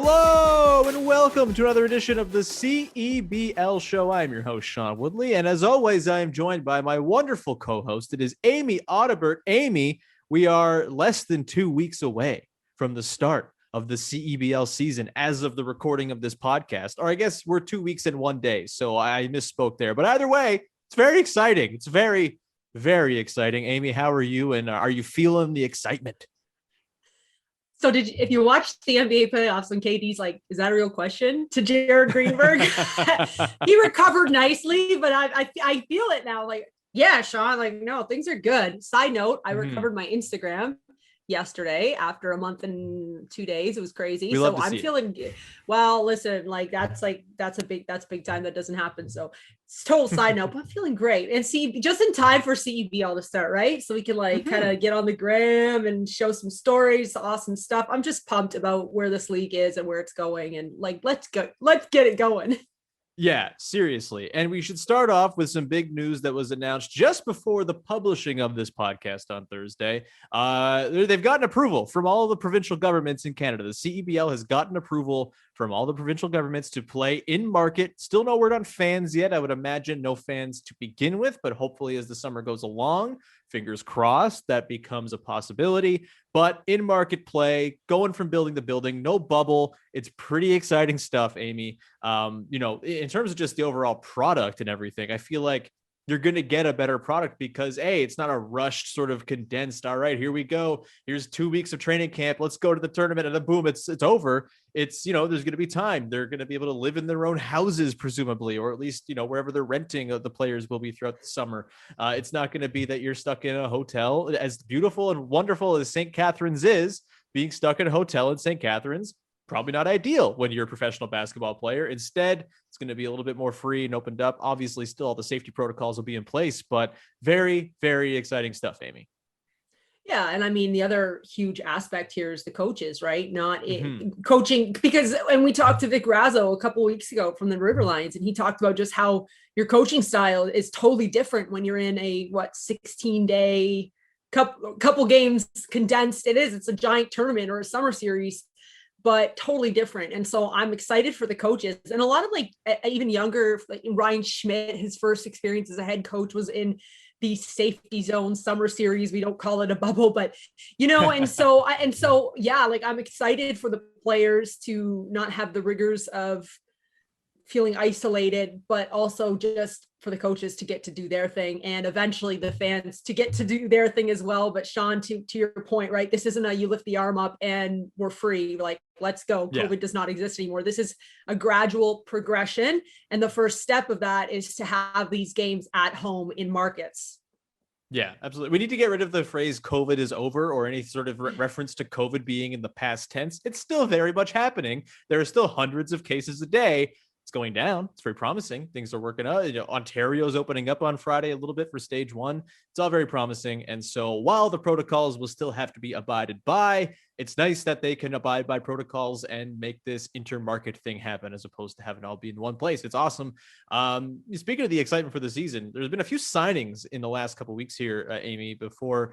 Hello and welcome to another edition of the CEBL show. I'm your host, Sean Woodley, and as always, I am joined by my wonderful co-host. It is Amy Audibert. Amy, we are less than 2 weeks away from the start of the CEBL season as of the recording of this podcast, or I guess we're 2 weeks and 1 day, so I misspoke there. But either way, it's very exciting. It's very, very exciting. Amy, how are you, and are you feeling the excitement? So if you watch the NBA playoffs and KD's like, is that a real question to Jared Greenberg? He recovered nicely, but I feel it now. Like, yeah, Sean, like, no, things are good. Side note, I recovered my Instagram yesterday after a month and 2 days. It was crazy. So I'm feeling good. Well, listen, like that's big time. That doesn't happen. So it's total side note, but I'm feeling great. And see, just in time for CEBL to start, right? So we can kind of get on the gram and show some stories, awesome stuff. I'm just pumped about where this league is and where it's going. And like, let's get it going. Yeah, seriously. And we should start off with some big news that was announced just before the publishing of this podcast on Thursday. They've gotten approval from all the provincial governments in Canada. The CEBL has gotten approval from all the provincial governments to play in market. Still no word on fans yet. I would imagine no fans to begin with, but hopefully as the summer goes along, fingers crossed, that becomes a possibility. But in market play, going from building to building, no bubble. It's pretty exciting stuff, Amy. In terms of just the overall product and everything, I feel like you're going to get a better product because, A, it's not a rushed sort of condensed, all right, here we go. Here's 2 weeks of training camp. Let's go to the tournament and then boom, it's over. It's, there's going to be time. They're going to be able to live in their own houses, presumably, or at least, wherever they're renting, the players will be throughout the summer. It's not going to be that you're stuck in a hotel. As beautiful and wonderful as St. Catharines is, being stuck in a hotel in St. Catharines, probably not ideal when you're a professional basketball player. Instead, it's going to be a little bit more free and opened up. Obviously, still all the safety protocols will be in place, but very, very exciting stuff, Amy. Yeah. And I mean, the other huge aspect here is the coaches, right? Not coaching, because, and we talked to Vic Razzo a couple of weeks ago from the River Lions, and he talked about just how your coaching style is totally different when you're in a 16-day couple games condensed. It's a giant tournament or a summer series, but totally different. And so I'm excited for the coaches, and a lot of even younger, like Ryan Schmidt, his first experience as a head coach was in the safety zone summer series. We don't call it a bubble, but and so yeah, like I'm excited for the players to not have the rigors of feeling isolated, but also just for the coaches to get to do their thing, and eventually the fans to get to do their thing as well. But Sean, to your point, right? This isn't you lift the arm up and we're free. Like, let's go. Yeah. COVID does not exist anymore. This is a gradual progression. And the first step of that is to have these games at home in markets. Yeah, absolutely. We need to get rid of the phrase COVID is over or any sort of reference to COVID being in the past tense. It's still very much happening. There are still hundreds of cases a day. It's going down. It's very promising. Things are working out. Ontario's opening up on Friday a little bit for stage 1. It's all very promising. And so while the protocols will still have to be abided by, it's nice that they can abide by protocols and make this intermarket thing happen as opposed to having it all be in one place. It's awesome. Speaking of the excitement for the season, there's been a few signings in the last couple of weeks here, Amy, before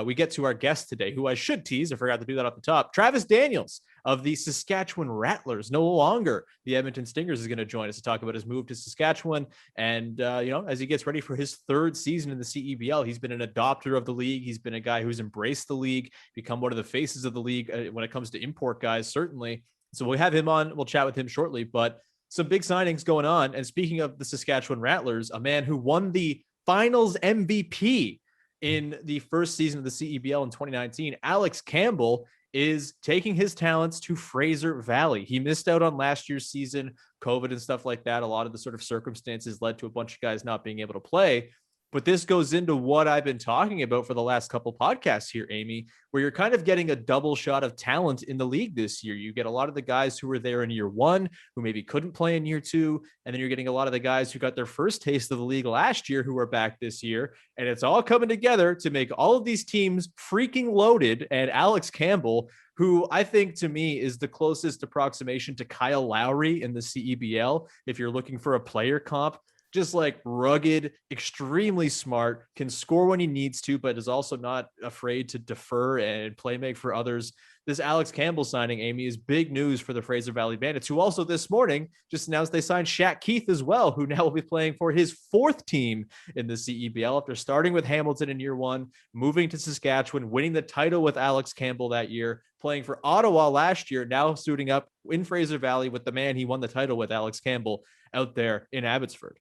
we get to our guest today, who I should tease. I forgot to do that off the top. Travis Daniels of the Saskatchewan Rattlers, no longer the Edmonton Stingers, is going to join us to talk about his move to Saskatchewan. And, as he gets ready for his third season in the CEBL, he's been an adopter of the league. He's been a guy who's embraced the league, become one of the faces of the league when it comes to import guys, certainly. So we'll have him on. We'll chat with him shortly, but some big signings going on. And speaking of the Saskatchewan Rattlers, a man who won the finals MVP in the first season of the CEBL in 2019, Alex Campbell, is taking his talents to Fraser Valley. He missed out on last year's season, COVID and stuff like that. A lot of the sort of circumstances led to a bunch of guys not being able to play. But this goes into what I've been talking about for the last couple podcasts here, Amy, where you're kind of getting a double shot of talent in the league this year. You get a lot of the guys who were there in year 1 who maybe couldn't play in year 2. And then you're getting a lot of the guys who got their first taste of the league last year who are back this year. And it's all coming together to make all of these teams freaking loaded. And Alex Campbell, who I think to me is the closest approximation to Kyle Lowry in the CEBL, if you're looking for a player comp, just like rugged, extremely smart, can score when he needs to, but is also not afraid to defer and play make for others. This Alex Campbell signing, Amy, is big news for the Fraser Valley Bandits, who also this morning just announced they signed Shaq Keith as well, who now will be playing for his fourth team in the CEBL after starting with Hamilton in year one, moving to Saskatchewan, winning the title with Alex Campbell that year, playing for Ottawa last year, now suiting up in Fraser Valley with the man he won the title with, Alex Campbell, out there in Abbotsford.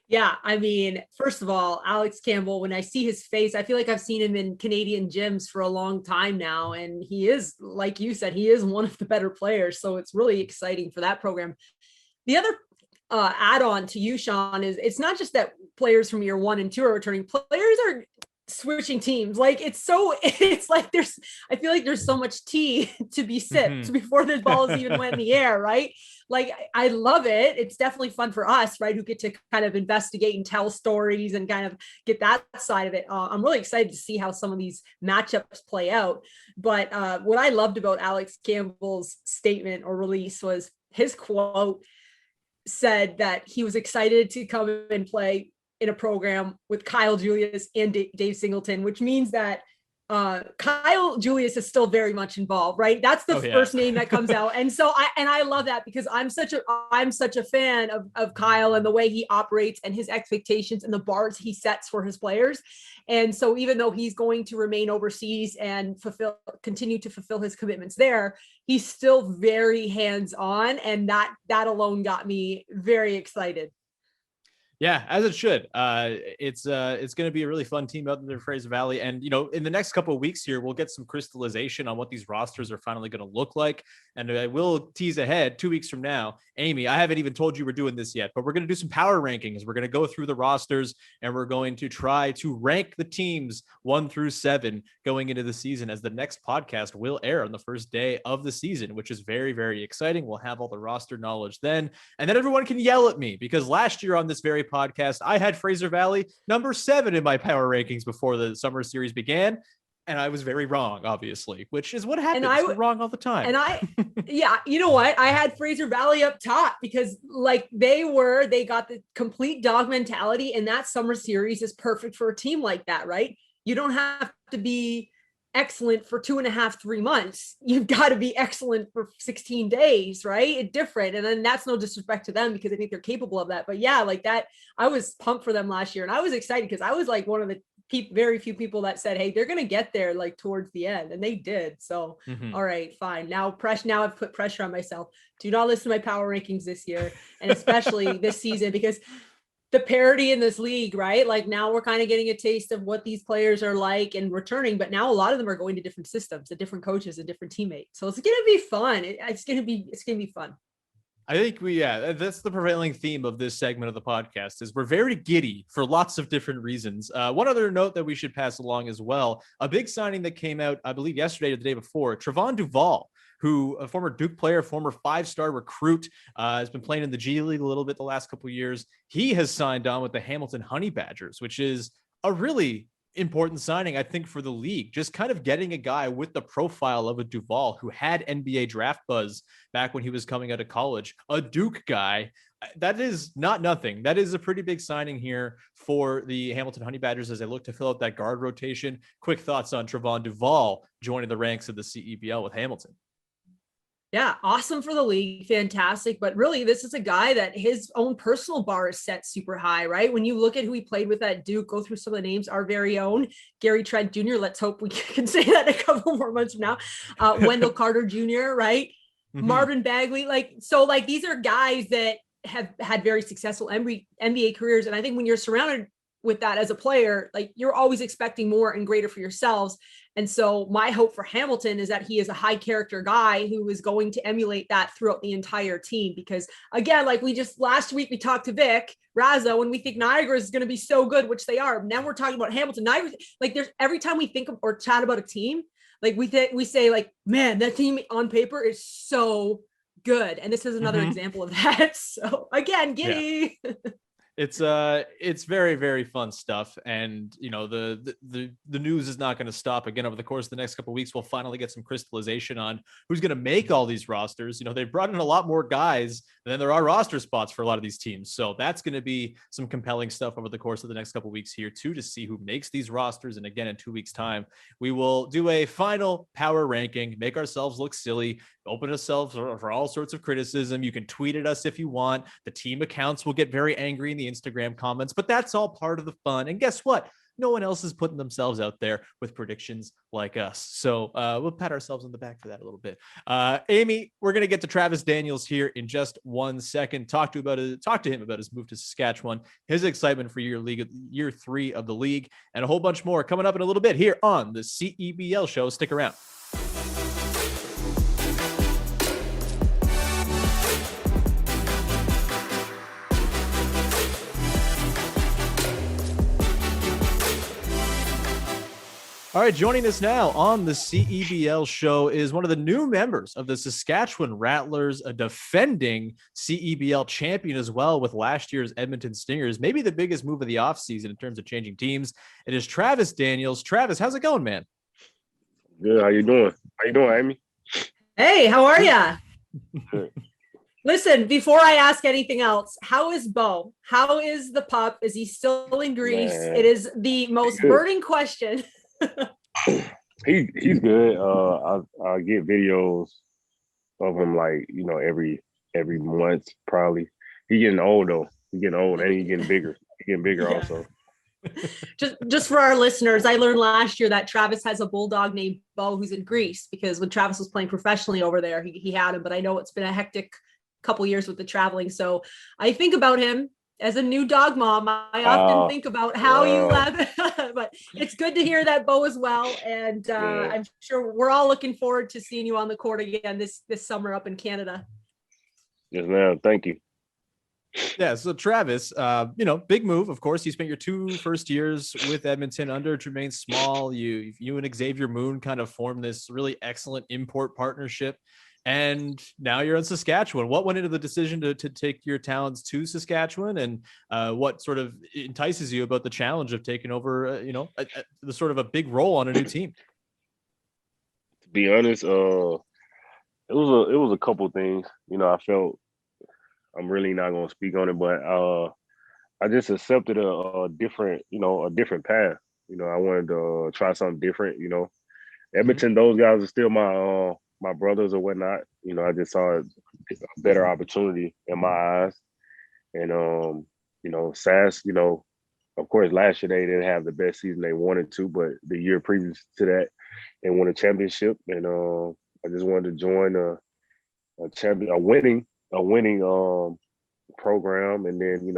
Yeah, I mean, first of all, Alex Campbell, when I see his face, I feel like I've seen him in Canadian gyms for a long time now. And he is, like you said, he is one of the better players. So it's really exciting for that program. The other add-on to you, Sean, is it's not just that players from year 1 and 2 are returning. Players are switching teams. Like it's like I feel like there's so much tea to be sipped before the balls even went in the air, right? Like I love it. It's definitely fun for us, right, who get to kind of investigate and tell stories and kind of get that side of it. I'm really excited to see how some of these matchups play out. But what I loved about Alex Campbell's statement or release was his quote said that he was excited to come and play in a program with Kyle Julius and Dave Singleton, which means that Kyle Julius is still very much involved, right? That's the first name that comes out. And so I love that because I'm such a fan of Kyle and the way he operates and his expectations and the bars he sets for his players. And so even though he's going to remain overseas and continue to fulfill his commitments there, he's still very hands-on. And that alone got me very excited. Yeah, as it should. It's going to be a really fun team out in the Fraser Valley. And, in the next couple of weeks here, we'll get some crystallization on what these rosters are finally going to look like. And I will tease ahead 2 weeks from now. Amy, I haven't even told you we're doing this yet, but we're going to do some power rankings. We're going to go through the rosters and we're going to try to rank the teams 1 through 7 going into the season, as the next podcast will air on the first day of the season, which is very, very exciting. We'll have all the roster knowledge then. And then everyone can yell at me because last year on this very podcast, I had Fraser Valley number 7 in my power rankings before the summer series began. And I was very wrong, obviously, which is what happens. We're wrong all the time. And yeah, you know what? I had Fraser Valley up top because like they got the complete dog mentality, and that summer series is perfect for a team like that, right? You don't have to be excellent for 2.5, 3 months. You've got to be excellent for 16 days, right? It's different. And then that's no disrespect to them because I think they're capable of that. But yeah, like that, I was pumped for them last year. And I was excited because I was like one of the very few people that said, hey, they're going to get there like towards the end. And they did. So, all right, fine. Now I've put pressure on myself. Do not listen to my power rankings this year. And especially this season, because the parity in this league, right? Like now we're kind of getting a taste of what these players are like and returning, but now a lot of them are going to different systems, to different coaches and different teammates. So it's going to be fun. It's going to be fun. I think that's the prevailing theme of this segment of the podcast is we're very giddy for lots of different reasons. One other note that we should pass along as well, a big signing that came out, I believe yesterday or the day before, Trevon Duval, who a former Duke player, former 5-star recruit, has been playing in the G League a little bit the last couple of years. He has signed on with the Hamilton Honey Badgers, which is a really important signing, I think, for the league. Just kind of getting a guy with the profile of a Duval who had NBA draft buzz back when he was coming out of college, a Duke guy. That is not nothing. That is a pretty big signing here for the Hamilton Honey Badgers as they look to fill out that guard rotation. Quick thoughts on Trevon Duval joining the ranks of the CEBL with Hamilton. Yeah, awesome for the league. Fantastic. But really, this is a guy that his own personal bar is set super high, right? When you look at who he played with at Duke, go through some of the names, our very own Gary Trent Jr. Let's hope we can say that a couple more months from now. Wendell Carter Jr., right? Marvin Bagley. These are guys that have had very successful NBA careers. And I think when you're surrounded with that as a player, like you're always expecting more and greater for yourselves. And so my hope for Hamilton is that he is a high character guy who is going to emulate that throughout the entire team. Because again, like last week we talked to Vic Raza when we think Niagara is going to be so good, which they are. Now we're talking about Hamilton. Niagara, like every time we think of or chat about a team, like we say like, man, that team on paper is so good. And this is another example of that. So again, giddy. It's very, very fun stuff. And the news is not going to stop. Again, over the course of the next couple of weeks, we'll finally get some crystallization on who's going to make all these rosters. They've brought in a lot more guys than there are roster spots for a lot of these teams. So that's going to be some compelling stuff over the course of the next couple of weeks here too, to see who makes these rosters. And again, in 2 weeks time, we will do a final power ranking, make ourselves look silly, open ourselves for all sorts of criticism. You can tweet at us if you want. The team accounts will get very angry in the Instagram comments, but that's all part of the fun. And guess what? No one else is putting themselves out there with predictions like us. So we'll pat ourselves on the back for that a little bit. Amy, we're going to get to Travis Daniels here in just 1 second. Talk to him about his move to Saskatchewan, his excitement for year 3 of the league, and a whole bunch more coming up in a little bit here on the CEBL show. Stick around. All right, joining us now on the CEBL show is one of the new members of the Saskatchewan Rattlers, a defending CEBL champion as well with last year's Edmonton Stingers, maybe the biggest move of the offseason in terms of changing teams. It is Travis Daniels. Travis, how's it going, man? Good. How you doing? Amy? Hey, how are ya? Listen, before I ask anything else, how is Bo? How is the pup? Is he still in Greece? Man, it is the most burning question. He's good. I get videos of him every month probably. He getting old though. He getting old and he getting bigger. He getting bigger yeah. Also. Just for our listeners, I learned last year that Travis has a bulldog named Bo who's in Greece because when Travis was playing professionally over there, he had him. But I know it's been a hectic couple years with the traveling, so I think about him. As a new dog mom, I often think about how you left, but it's good to hear that Bo is well. And I'm sure we're all looking forward to seeing you on the court again this summer up in Canada. Yes, ma'am. Thank you. Yeah. So Travis, big move. Of course, you spent your 2 first years with Edmonton under Tremaine Small. You and Xavier Moon kind of formed this really excellent import partnership. And now you're in Saskatchewan. What went into the decision to take your talents to Saskatchewan, and what sort of entices you about the challenge of taking over, the sort of a big role on a new team? To be honest, it was a couple things. I felt I'm really not going to speak on it, but I just accepted a different path. I wanted to try something different. Edmonton, those guys are still my brothers or whatnot. I just saw a better opportunity in my eyes. And, Sask, of course, last year they didn't have the best season they wanted to, but the year previous to that, they won a championship. And I just wanted to join a winning program. And then,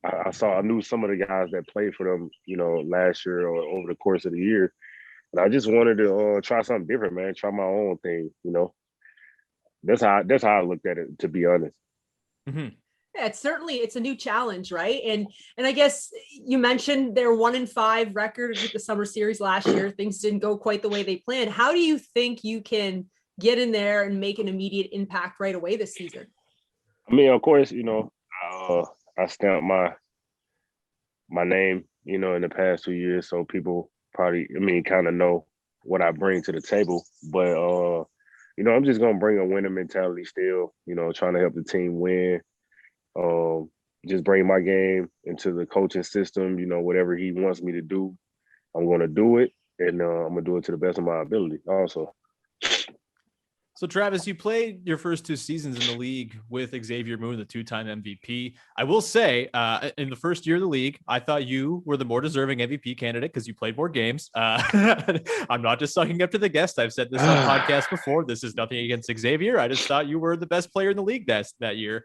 I knew some of the guys that played for them, last year or over the course of the year. And I just wanted to try something different, man. Try my own thing, That's how I looked at it, to be honest. Mm-hmm. Yeah, it's a new challenge, right? And I guess you mentioned their 1-5 record with the summer series last year. Things didn't go quite the way they planned. How do you think you can get in there and make an immediate impact right away this season? I mean, of course, I stamped my name, in the past 2 years, so people probably, kind of know what I bring to the table. But, I'm just going to bring a winning mentality still, trying to help the team win. Just bring my game into the coaching system, whatever he wants me to do, I'm going to do it. And I'm going to do it to the best of my ability also. So, Travis, you played your first 2 seasons in the league with Xavier Moon, the 2-time MVP. I will say, in the first year of the league, I thought you were the more deserving MVP candidate because you played more games. I'm not just sucking up to the guest. I've said this on podcast before. This is nothing against Xavier. I just thought you were the best player in the league that year.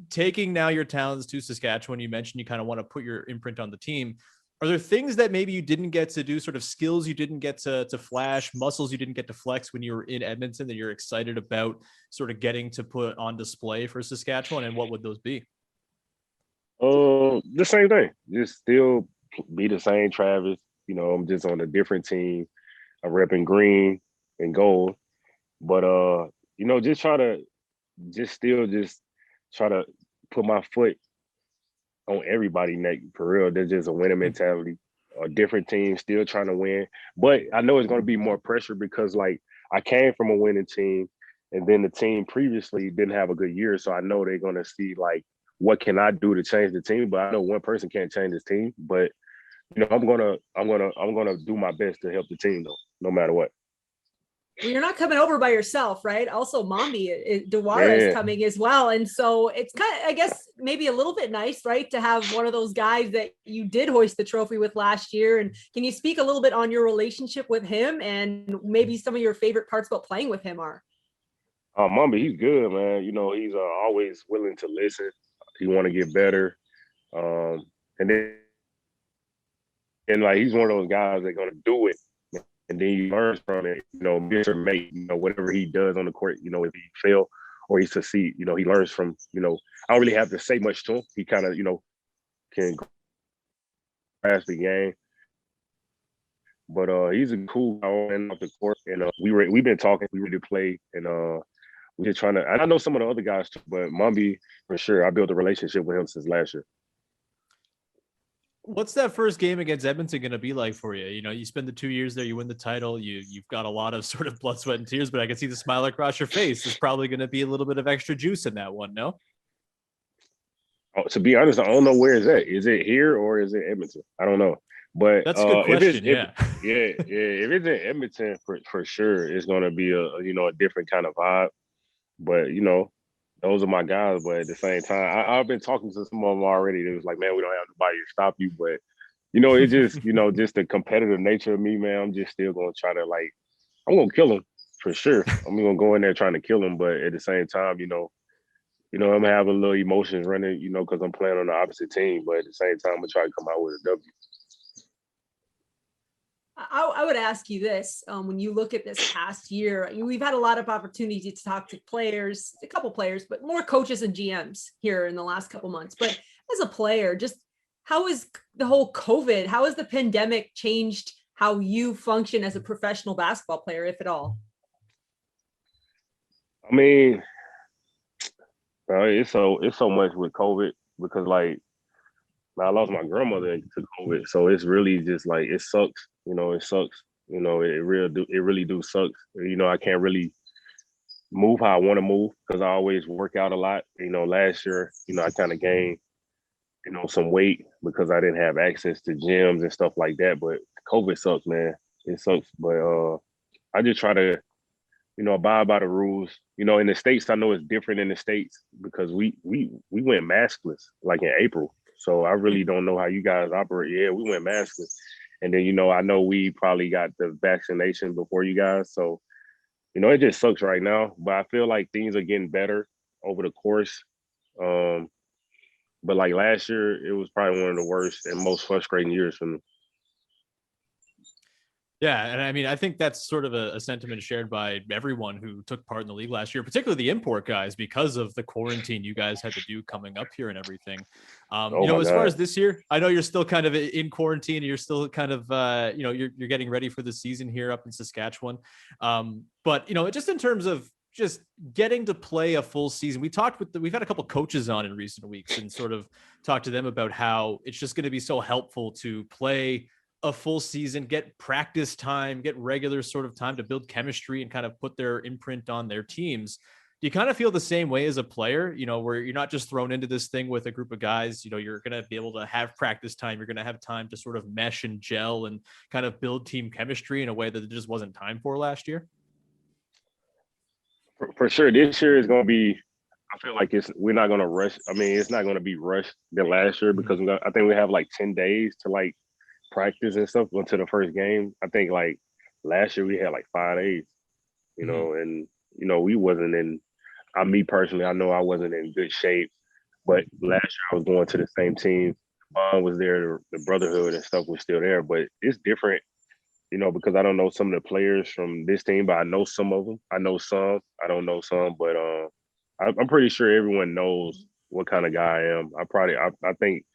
Taking now your talents to Saskatchewan, you mentioned you kind of want to put your imprint on the team. Are there things that maybe you didn't get to do, sort of skills you didn't get to flash, muscles you didn't get to flex when you were in Edmonton that you're excited about sort of getting to put on display for Saskatchewan? And what would those be? The same thing. Just still be the same Travis. I'm just on a different team. I'm repping green and gold. But, just try to put my foot on everybody's neck for real. There's just a winning mentality. A different team still trying to win, but I know it's going to be more pressure because like I came from a winning team, and then the team previously didn't have a good year, so I know they're going to see like what can I do to change the team. But I know one person can't change this team, but you know I'm gonna do my best to help the team though, no matter what. Well, you're not coming over by yourself, right? Also, Mambi Dewara is coming as well. And so it's kind of, I guess, maybe a little bit nice, right? To have one of those guys that you did hoist the trophy with last year. And can you speak a little bit on your relationship with him and maybe some of your favorite parts about playing with him are? Mambi, he's good, man. You know, he's always willing to listen. He want to get better. And then, and like, he's one of those guys that going to do it. And then he learns from it, you know, miss or make, you know, whatever he does on the court, you know, if he fail or he succeed, you know, he learns from, you know, I don't really have to say much to him. He kind of, you know, can grasp the game. But he's a cool guy on off the court. And we've been talking, we really play, and we're just trying to, I know some of the other guys too, but Mambi, for sure, I built a relationship with him since last year. What's that first game against Edmonton going to be like for you? You know, you spend the 2 years there, you win the title, you've got a lot of sort of blood, sweat, and tears, but I can see the smile across your face. There's probably going to be a little bit of extra juice in that one, no? Oh, to be honest, I don't know where it's at. Is it here or is it Edmonton? I don't know. But that's a good question. If it's in Edmonton, for sure, it's going to be a different kind of vibe. But you know, those are my guys. But at the same time, I've been talking to some of them already. It was like, man, we don't have nobody to stop you. But you know, it's just just the competitive nature of me, man. I'm just still going to try to I'm going to kill him for sure. I'm going to go in there trying to kill him. But at the same time, I'm gonna have a little emotions running, because I'm playing on the opposite team. But at the same time, I'm gonna try to come out with a W. I would ask you this: when you look at this past year, we've had a lot of opportunity to talk to players, a couple players, but more coaches and GMs here in the last couple months. But as a player, just how is the whole COVID? How has the pandemic changed how you function as a professional basketball player, if at all? I mean, it's so much with COVID because I lost my grandmother to COVID, so it's really just it sucks. It sucks. It really do sucks. I can't really move how I want to move because I always work out a lot. Last year, I kind of gained, some weight because I didn't have access to gyms and stuff like that. But COVID sucks, man. It sucks. But I just try to, abide by the rules. In the States, I know it's different in the States because we went maskless in April. So I really don't know how you guys operate. Yeah, we went maskless. And then, I know we probably got the vaccination before you guys. So, it just sucks right now. But I feel like things are getting better over the course. But last year, it was probably one of the worst and most frustrating years for me. Yeah, and I mean, I think that's sort of a sentiment shared by everyone who took part in the league last year, particularly the import guys, because of the quarantine you guys had to do coming up here and everything. As far as this year, I know you're still kind of in quarantine and you're still kind of, you're getting ready for the season here up in Saskatchewan. But just in terms of just getting to play a full season, we've had a couple coaches on in recent weeks and sort of talked to them about how it's just going to be so helpful to play a full season, get practice time, get regular sort of time to build chemistry and kind of put their imprint on their teams. Do you kind of feel the same way as a player, where you're not just thrown into this thing with a group of guys, you're going to be able to have practice time. You're going to have time to sort of mesh and gel and kind of build team chemistry in a way that it just wasn't time for last year? For sure. This year is going to be, I feel like we're not going to rush. I mean, it's not going to be rushed than last year because I think we have 10 days to practice and stuff until the first game. I think last year we had 5 days, and we wasn't in. Me personally, I know I wasn't in good shape, but last year I was going to the same team. Bond was there, the brotherhood and stuff was still there, but it's different, because I don't know some of the players from this team, but I know some of them. I know some. I don't know some, but I'm pretty sure everyone knows what kind of guy I am. I think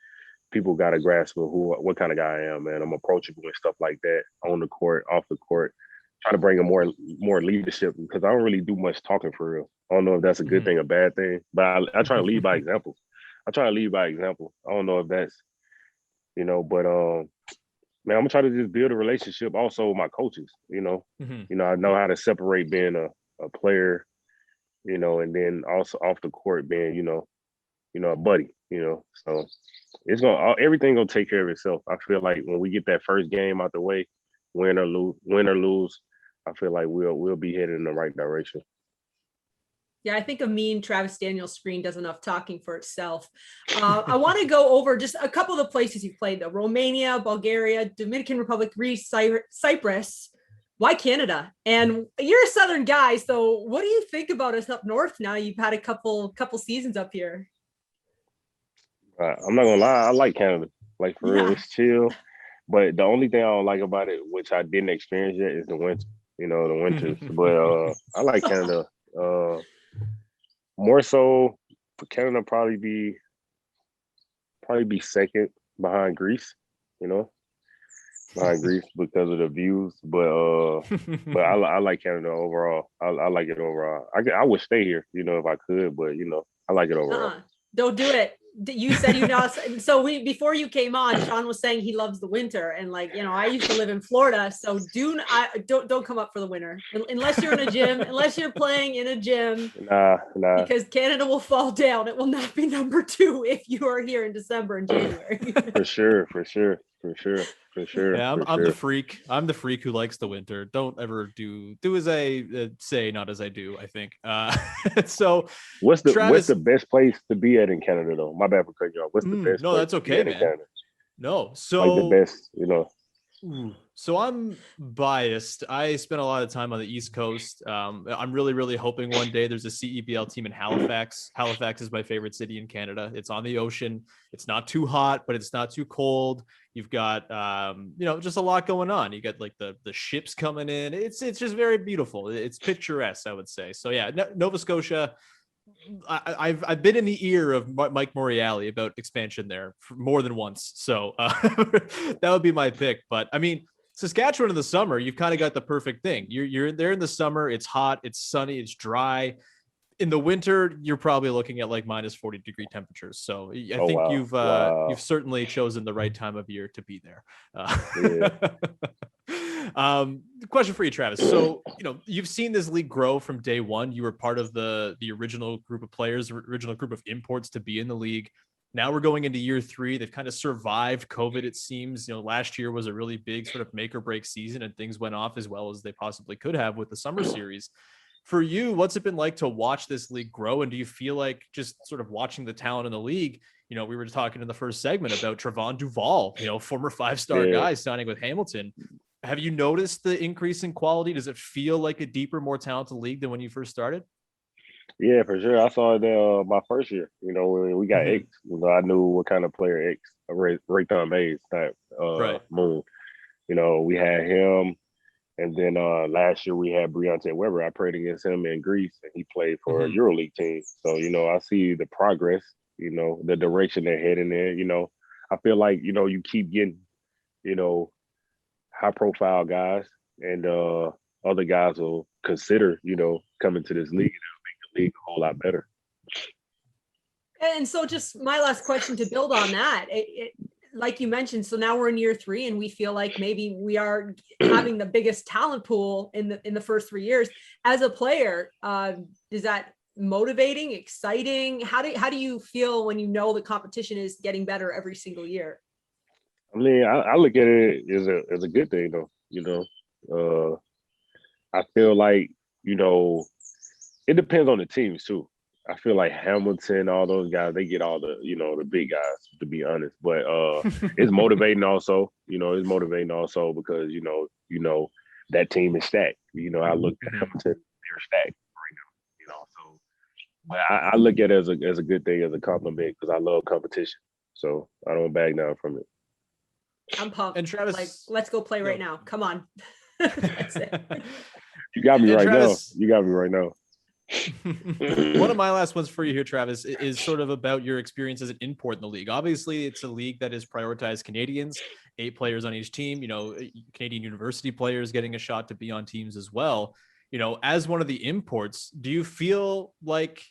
people got a grasp of what kind of guy I am, man. I'm approachable and stuff like that on the court, off the court. Try to bring a more leadership because I don't really do much talking for real. I don't know if that's a good thing or bad thing, but I try to lead by example. I try to lead by example. I don't know if that's, but man, I'm gonna try to just build a relationship also with my coaches, I know how to separate being a player, and then also off the court being, a buddy, So it's everything gonna take care of itself. I feel like when we get that first game out the way, win or lose, I feel like we'll be headed in the right direction. Yeah, I think a mean Travis Daniels screen does enough talking for itself. I want to go over just a couple of the places you played, though. Romania, Bulgaria, Dominican Republic, Greece, Cyprus. Why Canada? And you're a Southern guy, so what do you think about us up north now? You've had a couple seasons up here. I'm not gonna lie, I like Canada. Like for real, it's chill. But the only thing I don't like about it, which I didn't experience yet, is the winter. The winters. But I like Canada. More so for Canada, probably be second behind Greece. Behind Greece because of the views. But I like Canada overall. I like it overall. I would stay here, if I could. But I like it overall. Don't do it. You said so before you came on, Sean was saying he loves the winter, and I used to live in Florida, so don't come up for the winter unless you're in a gym, unless you're playing in a gym. Nah. Because Canada will fall down. It will not be number 2 if you are here in December and January. For sure. Yeah, I'm the freak. I'm the freak who likes the winter. Don't ever do as I say, not as I do, I think. So what's the best place to be at in Canada though? My bad for cutting you off. What's the best? No, that's okay, man. No, so like the best, So I'm biased. I spent a lot of time on the East Coast. I'm really, really hoping one day there's a CEBL team in Halifax. Halifax is my favorite city in Canada. It's on the ocean. It's not too hot, but it's not too cold. You've got, just a lot going on. You got like the ships coming in. It's just very beautiful. It's picturesque, I would say. So yeah, Nova Scotia. I've been in the ear of Mike Morreale about expansion there for more than once. So that would be my pick. But I mean, Saskatchewan in the summer, you've kind of got the perfect thing. You're there in the summer. It's hot. It's sunny. It's dry. In the winter, you're probably looking at like minus 40-degree temperatures. So I think you've certainly chosen the right time of year to be there. Question for you, Travis. So, you've seen this league grow from day one. You were part of the original group of players, original group of imports to be in the league. Now we're going into year 3. They've kind of survived COVID, it seems. Last year was a really big sort of make or break season, and things went off as well as they possibly could have with the summer series. For you, what's it been like to watch this league grow? And do you feel like just sort of watching the talent in the league, we were talking in the first segment about Trevon Duval, former 5-star guy signing with Hamilton. Have you noticed the increase in quality? Does it feel like a deeper, more talented league than when you first started? Yeah, for sure. I saw it my first year, when we got X. I knew what kind of player X, Raython Mays type Moon. We had him. And then last year we had Briante Weber. I played against him in Greece, and he played for a EuroLeague team. So, I see the progress, the direction they're heading in. I feel like, you keep getting, high-profile guys, and other guys will consider, coming to this league, and it'll make the league a whole lot better. And so just my last question to build on that, like you mentioned, so now we're in year 3 and we feel like maybe we are having the biggest talent pool in the first 3 years. As a player, is that motivating, exciting? How do you feel when the competition is getting better every single year? I mean, I look at it as a good thing, though. I feel like, it depends on the teams too. I feel like Hamilton, all those guys, they get all the, the big guys, to be honest. But it's motivating also. It's motivating also because, that team is stacked. I look at Hamilton, they're stacked right now, So, but I look at it as a good thing, as a compliment, because I love competition. So I don't back down from it. I'm pumped. And Travis, let's go play right now. Come on. That's it. You got me right now. You got me right now. One of my last ones for you here, Travis, is sort of about your experience as an import in the league. Obviously, it's a league that has prioritized Canadians, 8 players on each team, Canadian university players getting a shot to be on teams as well. As one of the imports, do you feel like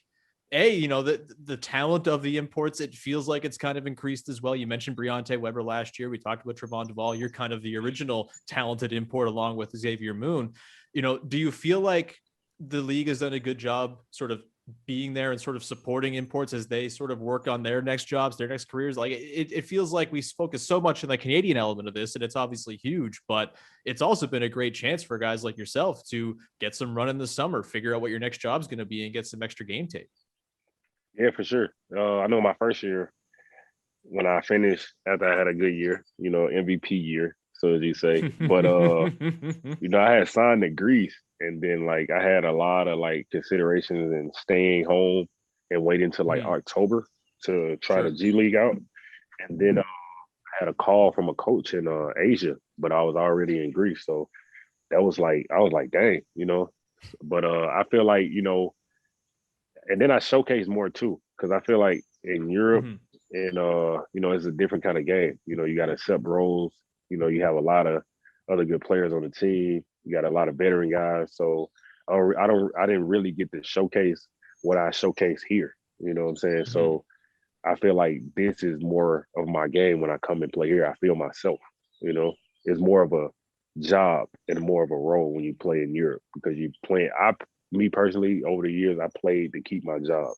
the talent of the imports, it feels like it's kind of increased as well. You mentioned Briante Weber last year. We talked about Trevon Duval. You're kind of the original talented import along with Xavier Moon. Do you feel like the league has done a good job sort of being there and sort of supporting imports as they sort of work on their next jobs, their next careers? Like it feels like we focus so much on the Canadian element of this, and it's obviously huge, but it's also been a great chance for guys like yourself to get some run in the summer, figure out what your next job's going to be, and get some extra game tape. Yeah, for sure. I know my first year when I finished after I had a good year, MVP year, so as you say. But I had signed to Greece, and then like I had a lot of like considerations and staying home and waiting till like October to try the G League out. And then I had a call from a coach in Asia, but I was already in Greece, so that was like I was like, dang, But I feel like and then I showcase more too, because I feel like in Europe and it's a different kind of game. You got to accept roles. You have a lot of other good players on the team. You got a lot of veteran guys. So I didn't really get to showcase what I showcase here. You know what I'm saying? So I feel like this is more of my game when I come and play here. I feel myself. It's more of a job and more of a role when you play in Europe, because you play. Me personally, over the years, I played to keep my job.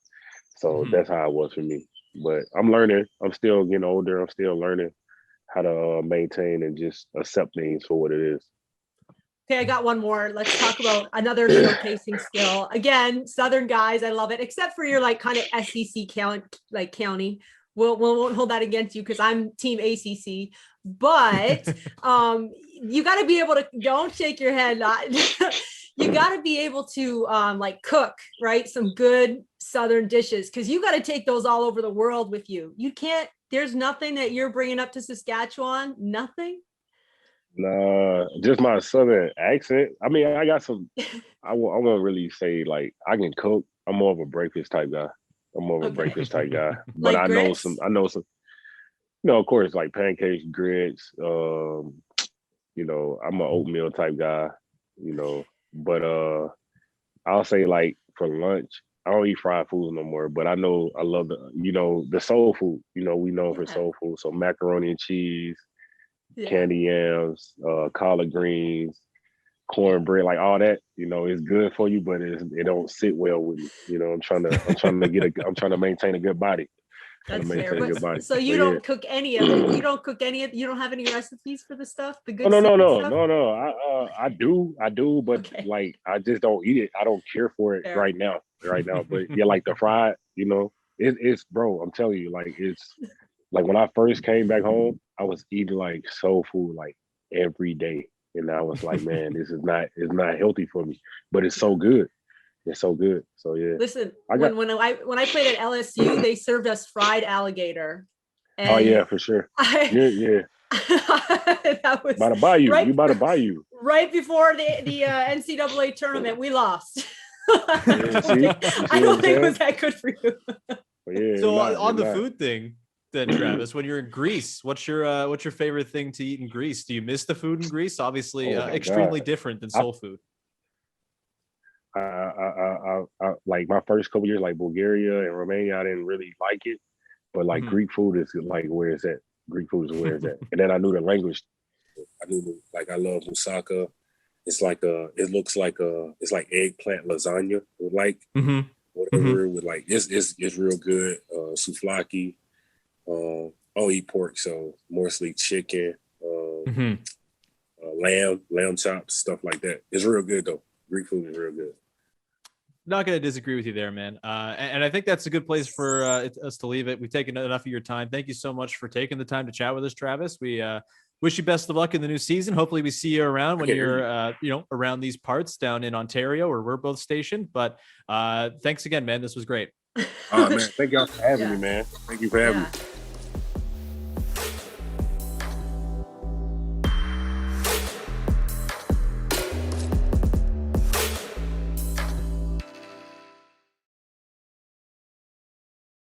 So that's how it was for me. But I'm learning. I'm still getting older. I'm still learning how to maintain and just accept things for what it is. Okay, I got one more. Let's talk about another showcasing skill. Again, Southern guys, I love it, except for your like kind of SEC county. We won't hold that against you because I'm team ACC. But you got to be able to, don't shake your head. You got to be able to cook, right? Some good Southern dishes, because you got to take those all over the world with you. You can't, there's nothing that you're bringing up to Saskatchewan. Nothing. Nah, just my Southern accent. I mean, I got some, I won't really say like I can cook. I'm more of a breakfast type guy. But like I know some, of course, like pancakes, grits, I'm an oatmeal type guy, but I'll say like for lunch, I don't eat fried foods no more, but I know I love the soul food. We know for soul food. So macaroni and cheese, candy yams, collard greens, cornbread, like all that, it's good for you, but it don't sit well with me. I'm trying to maintain a good body. That's fair. So you don't cook any of it. You don't have any recipes for the stuff. The good. No. I do, but like I just don't eat it. I don't care for it right now. But yeah, like the fried, it's bro. I'm telling you, like it's like when I first came back home, I was eating like soul food like every day, and I was like, man, it's not healthy for me, but it's so good. It's so good. So yeah. Listen, when I played at LSU, they served us fried alligator. Oh yeah, for sure. Yeah. That was about to buy you. You about to buy you. Right before the NCAA tournament, we lost. I don't think it was that good for you. Yeah, so on the food thing, then Travis, when you're in Greece, what's your favorite thing to eat in Greece? Do you miss the food in Greece? Obviously, extremely different than soul food. I like my first couple years, like Bulgaria and Romania, I didn't really like it, but like Greek food is like where it's at. Greek food is where it's at, and then I knew the language. I love moussaka. It's like it's like eggplant lasagna with like whatever with like it's real good. Souvlaki. I'll eat pork, so mostly chicken, lamb chops, stuff like that. It's real good though. Greek food is real good. Not going to disagree with you there, man. And I think that's a good place for us to leave it. We've taken enough of your time. Thank you so much for taking the time to chat with us, Travis. We wish you best of luck in the new season. Hopefully we see you around when you're, around these parts down in Ontario, where we're both stationed. But thanks again, man. This was great. Oh, man. Thank y'all for having me, man. Thank you for having me.